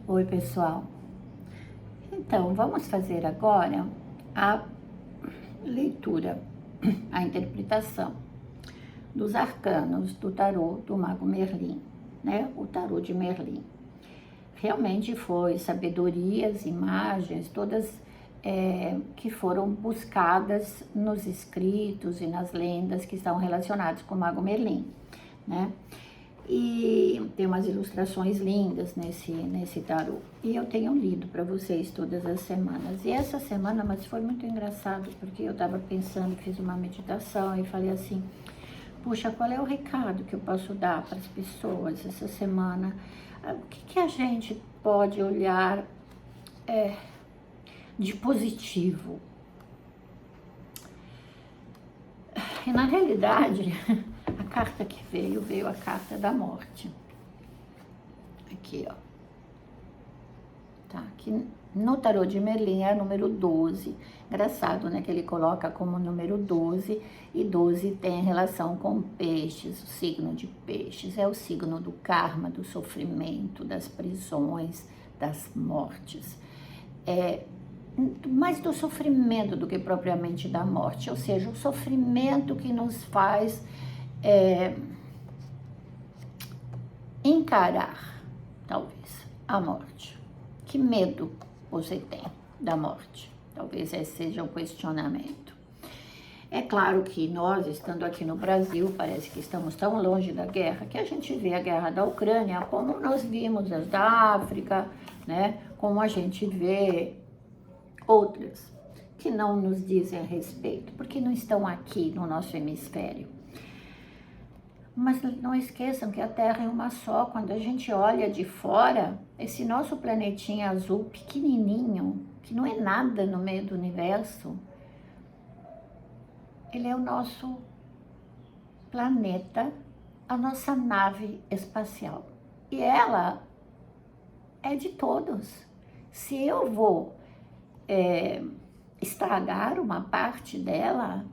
Oi, pessoal. Então, vamos fazer agora a leitura, a interpretação dos arcanos do tarô do Mago Merlin, né? O tarô de Merlin. Realmente foi sabedorias, imagens, todas que foram buscadas nos escritos e nas lendas que estão relacionadas com o Mago Merlin, né? E tem umas ilustrações lindas nesse tarô. E eu tenho lido para vocês todas as semanas. E essa semana, mas foi muito engraçado, porque eu estava pensando, fiz uma meditação e falei assim, puxa, qual é o recado que eu posso dar para as pessoas essa semana? O que a gente pode olhar de positivo? E na realidade, a carta que veio a carta da morte. Aqui, ó. Tá, aqui no tarô de Merlin é o número 12. Engraçado, né, que ele coloca como número 12, e 12 tem relação com peixes, o signo de peixes. É o signo do karma, do sofrimento, das prisões, das mortes. Mais do sofrimento do que propriamente da morte, ou seja, o sofrimento que nos faz encarar, talvez, a morte. Que medo você tem da morte? Talvez esse seja o questionamento. É claro que nós, estando aqui no Brasil, parece que estamos tão longe da guerra, que a gente vê a guerra da Ucrânia como nós vimos as da África, né? Como a gente vê outras que não nos dizem respeito, porque não estão aqui no nosso hemisfério. Mas não esqueçam que a Terra é uma só. Quando a gente olha de fora, esse nosso planetinha azul pequenininho, que não é nada no meio do universo, ele é o nosso planeta, a nossa nave espacial. E ela é de todos. Se eu vou estragar uma parte dela,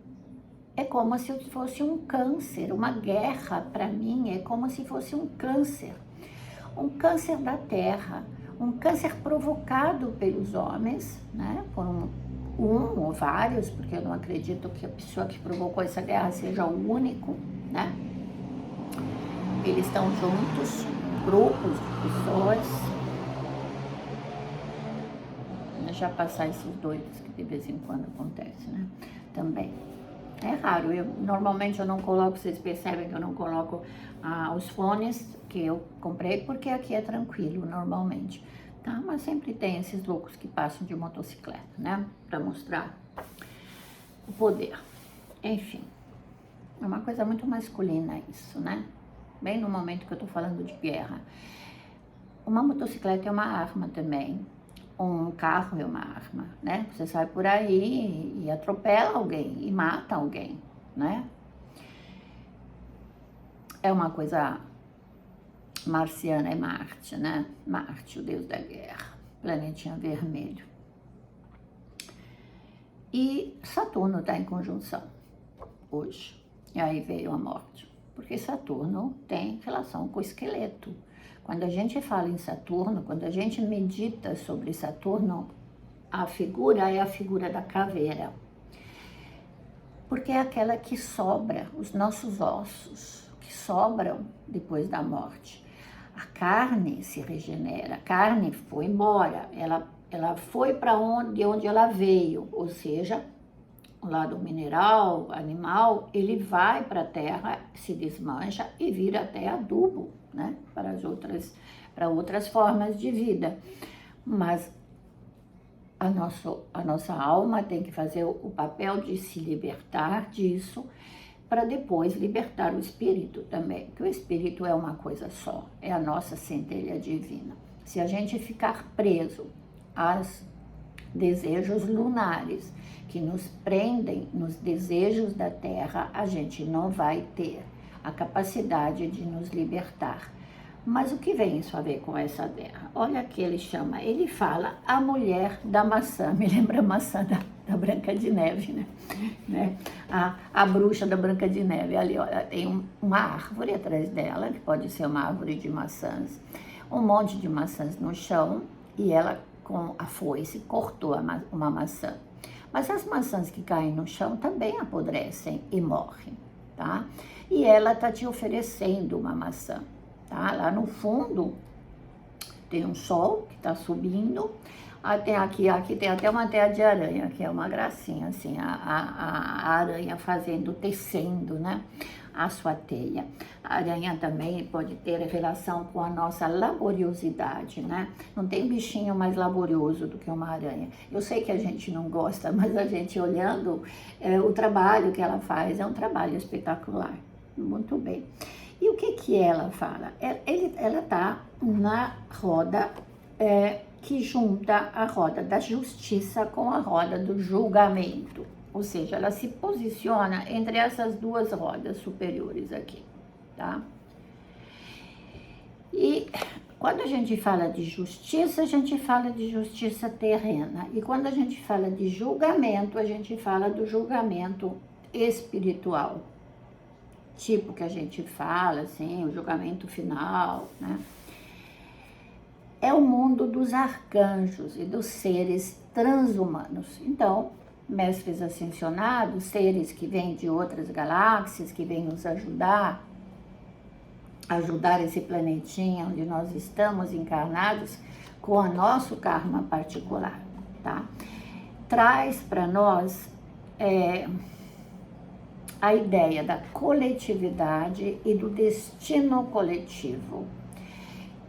é como se fosse um câncer, uma guerra para mim é como se fosse um câncer da terra, um câncer provocado pelos homens, né, por um ou vários, porque eu não acredito que a pessoa que provocou essa guerra seja o único, né, eles estão juntos, grupos de pessoas. Deixa passar esses doidos que de vez em quando acontece, né, também. É raro, normalmente eu não coloco, vocês percebem que eu não coloco os fones que eu comprei, porque aqui é tranquilo, normalmente, tá? Mas sempre tem esses loucos que passam de motocicleta, né? Pra mostrar o poder. Enfim, é uma coisa muito masculina isso, né? Bem no momento que eu tô falando de guerra. Uma motocicleta é uma arma também. Um carro é uma arma, né? Você sai por aí e atropela alguém e mata alguém, né? É uma coisa marciana, é Marte, né? Marte, o deus da guerra, planetinha vermelho. E Saturno está em conjunção hoje. E aí veio a morte, porque Saturno tem relação com o esqueleto. Quando a gente fala em Saturno, quando a gente medita sobre Saturno, a figura é a figura da caveira. Porque é aquela que sobra, os nossos ossos, que sobram depois da morte. A carne se regenera, a carne foi embora, ela foi para onde ela veio, ou seja, o lado mineral, animal, ele vai para a terra, se desmancha e vira até adubo, né, para outras formas de vida. Mas a nossa alma tem que fazer o papel de se libertar disso, para depois libertar o espírito também, que o espírito é uma coisa só, é a nossa centelha divina. Se a gente ficar preso aos desejos lunares, que nos prendem nos desejos da terra, a gente não vai ter a capacidade de nos libertar. Mas o que vem isso a ver com essa guerra? Olha que ele fala a mulher da maçã, me lembra a maçã da Branca de Neve, né? A bruxa da Branca de Neve, ali, olha, tem uma árvore atrás dela, que pode ser uma árvore de maçãs, um monte de maçãs no chão e ela, com a foice, cortou uma maçã. Mas as maçãs que caem no chão também apodrecem e morrem, tá? E ela tá te oferecendo uma maçã, tá? Lá no fundo tem um sol que tá subindo. Tem aqui tem até uma teia de aranha, que é uma gracinha, assim, a aranha tecendo, né, a sua teia. A aranha também pode ter relação com a nossa laboriosidade, né? Não tem bichinho mais laborioso do que uma aranha. Eu sei que a gente não gosta, mas a gente olhando o trabalho que ela faz, é um trabalho espetacular. Muito bem. E o que ela fala? Ela tá na roda que junta a roda da justiça com a roda do julgamento. Ou seja, ela se posiciona entre essas duas rodas superiores aqui, tá? E quando a gente fala de justiça, a gente fala de justiça terrena. E quando a gente fala de julgamento, a gente fala do julgamento espiritual. Tipo que a gente fala, assim, o julgamento final, né? É o mundo dos arcanjos e dos seres transhumanos. Então, mestres ascensionados, seres que vêm de outras galáxias, que vêm nos ajudar esse planetinha onde nós estamos encarnados com o nosso karma particular, tá? Traz para nós a ideia da coletividade e do destino coletivo,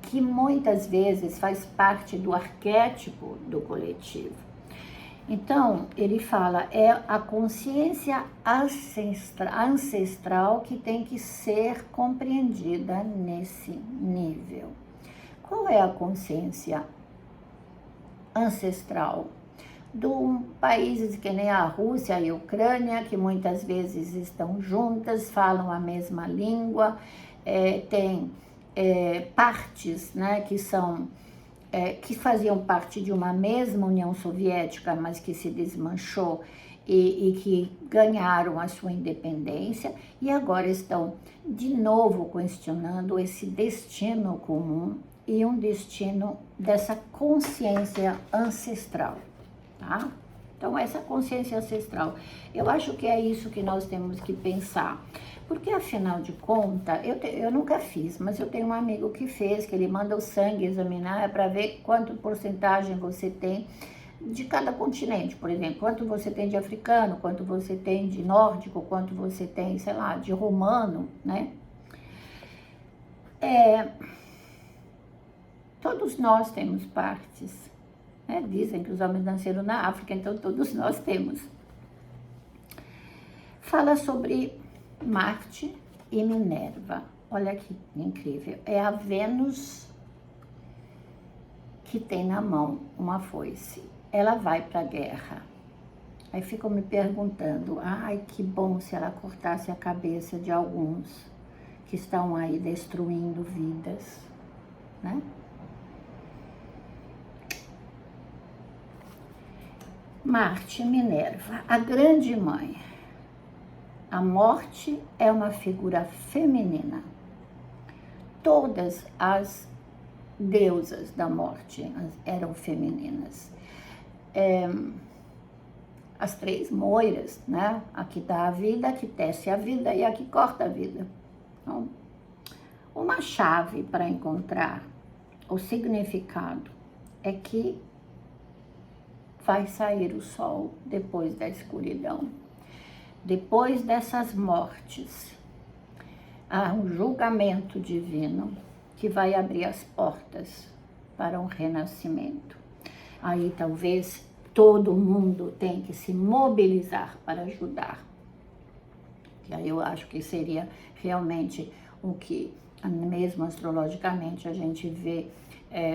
que muitas vezes faz parte do arquétipo do coletivo. Então, ele fala, é a consciência ancestral que tem que ser compreendida nesse nível. Qual é a consciência ancestral? De países que nem a Rússia e a Ucrânia, que muitas vezes estão juntas, falam a mesma língua, tem partes, né, que faziam parte de uma mesma União Soviética, mas que se desmanchou e que ganharam a sua independência e agora estão de novo questionando esse destino comum e um destino dessa consciência ancestral, tá? Então, essa consciência ancestral, eu acho que é isso que nós temos que pensar. Porque, afinal de contas, eu nunca fiz, mas eu tenho um amigo que fez, que ele manda o sangue examinar para ver quanto porcentagem você tem de cada continente, por exemplo. Quanto você tem de africano, quanto você tem de nórdico, quanto você tem, sei lá, de romano, né? Todos nós temos partes, né? Dizem que os homens nasceram na África, então todos nós temos. Fala sobre Marte e Minerva. Olha que incrível. É a Vênus que tem na mão uma foice. Ela vai para a guerra. Aí ficam me perguntando, ai, que bom se ela cortasse a cabeça de alguns que estão aí destruindo vidas, né? Marte e Minerva, a grande mãe. A morte é uma figura feminina. Todas as deusas da morte eram femininas. As três moiras, né? A que dá a vida, a que tece a vida e a que corta a vida. Então, uma chave para encontrar o significado é que vai sair o sol depois da escuridão. Depois dessas mortes, há um julgamento divino que vai abrir as portas para um renascimento. Aí talvez todo mundo tenha que se mobilizar para ajudar. E aí eu acho que seria realmente o que, mesmo astrologicamente, a gente vê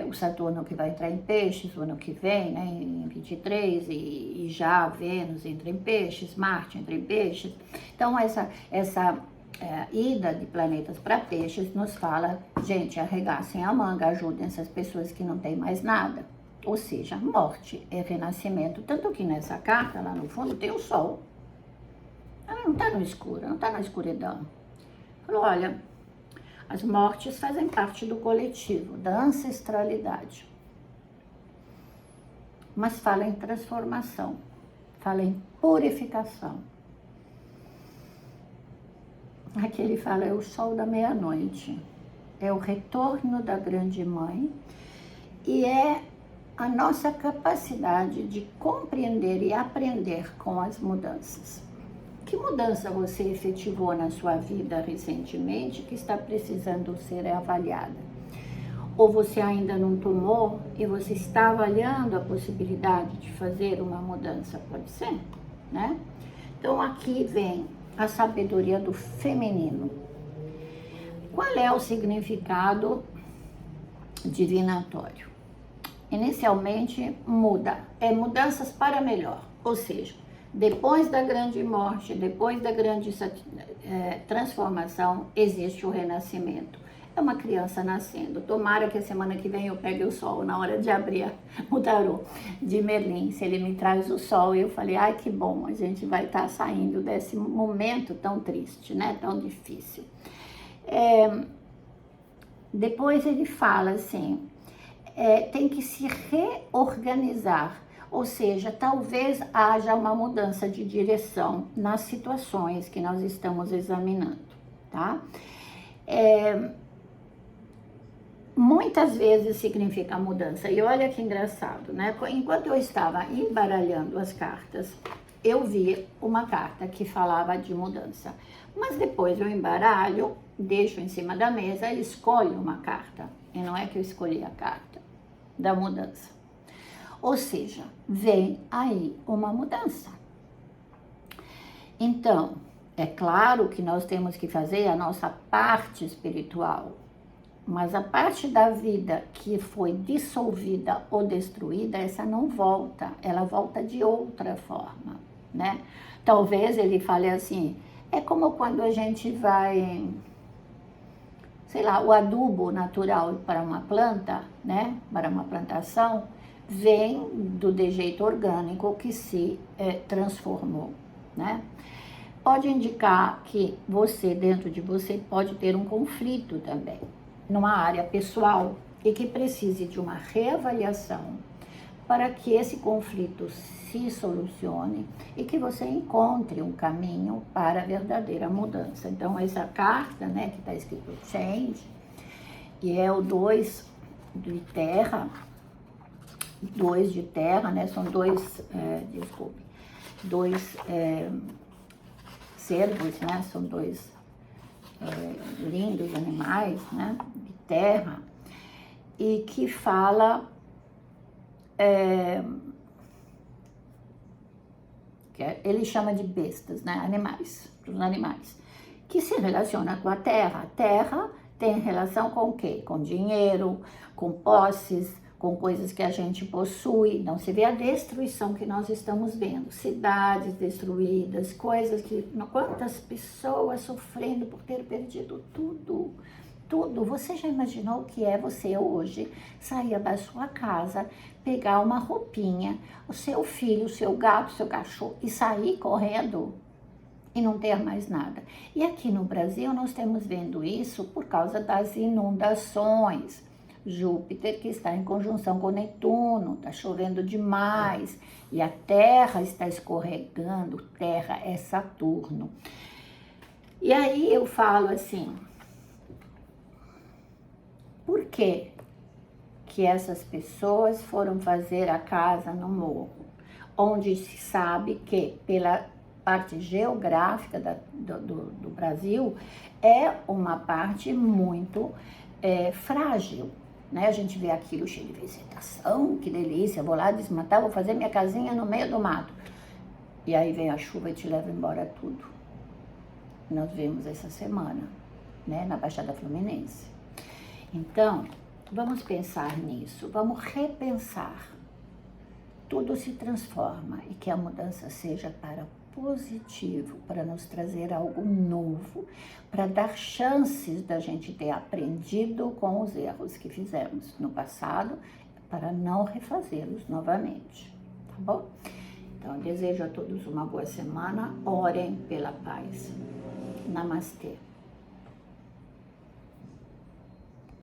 o Saturno que vai entrar em Peixes o ano que vem, né, em 23, e já Vênus entra em Peixes, Marte entra em Peixes. Então, essa ida de planetas para Peixes nos fala, gente, arregassem a manga, ajudem essas pessoas que não têm mais nada. Ou seja, morte é renascimento. Tanto que nessa carta, lá no fundo, tem o sol. Ela não está no escuro, não está na escuridão. Falou, olha, As mortes fazem parte do coletivo, da ancestralidade. Mas fala em transformação, fala em purificação. Aqui ele fala, é o sol da meia-noite, é o retorno da grande mãe e é a nossa capacidade de compreender e aprender com as mudanças. Que mudança você efetivou na sua vida recentemente que está precisando ser avaliada? Ou você ainda não tomou e você está avaliando a possibilidade de fazer uma mudança? Pode ser, né? Então aqui vem a sabedoria do feminino. Qual é o significado divinatório? Inicialmente muda, é mudanças para melhor, ou seja, depois da grande morte, depois da grande transformação, existe o renascimento. É uma criança nascendo. Tomara que a semana que vem eu pegue o sol na hora de abrir o tarô de Merlin. Se ele me traz o sol, eu falei, ai que bom, a gente vai estar saindo desse momento tão triste, né? Tão difícil. Depois ele fala assim, tem que se reorganizar. Ou seja, talvez haja uma mudança de direção nas situações que nós estamos examinando, tá? Muitas vezes significa mudança. E olha que engraçado, né? Enquanto eu estava embaralhando as cartas, eu vi uma carta que falava de mudança. Mas depois eu embaralho, deixo em cima da mesa e escolho uma carta. E não é que eu escolhi a carta da mudança. Ou seja, vem aí uma mudança. Então, é claro que nós temos que fazer a nossa parte espiritual, mas a parte da vida que foi dissolvida ou destruída, essa não volta, ela volta de outra forma, né? Talvez ele fale assim, é como quando a gente vai, sei lá, o adubo natural para uma planta, né? Para uma plantação, vem do dejeito orgânico que se transformou, né? Pode indicar que você, dentro de você, pode ter um conflito também, numa área pessoal, e que precise de uma reavaliação para que esse conflito se solucione e que você encontre um caminho para a verdadeira mudança. Então, essa carta, né, que está escrito Change, e é o 2 de terra, 2 de terra, né? São dois cervos, né? São dois lindos animais, né? De terra, e que fala que ele chama de bestas, né? Animais, os animais, que se relaciona com a terra. A terra tem relação com o quê? Com dinheiro, com posses, com coisas que a gente possui. Não se vê a destruição que nós estamos vendo, cidades destruídas, coisas que... Quantas pessoas sofrendo por ter perdido tudo, tudo. Você já imaginou o que é você hoje sair da sua casa, pegar uma roupinha, o seu filho, o seu gato, o seu cachorro e sair correndo e não ter mais nada? E aqui no Brasil nós estamos vendo isso por causa das inundações. Júpiter que está em conjunção com Netuno, está chovendo demais e a Terra está escorregando. Terra é Saturno. E aí eu falo assim, por que que essas pessoas foram fazer a casa no morro, onde se sabe que pela parte geográfica do Brasil é uma parte muito frágil, né? A gente vê aquilo cheio de vegetação, que delícia, vou lá desmatar, vou fazer minha casinha no meio do mato. E aí vem a chuva e te leva embora tudo. Nós vemos essa semana, né, na Baixada Fluminense. Então, vamos pensar nisso, vamos repensar. Tudo se transforma e que a mudança seja para positivo, para nos trazer algo novo, para dar chances da gente ter aprendido com os erros que fizemos no passado, para não refazê-los novamente, tá bom? Então, eu desejo a todos uma boa semana, orem pela paz. Namastê.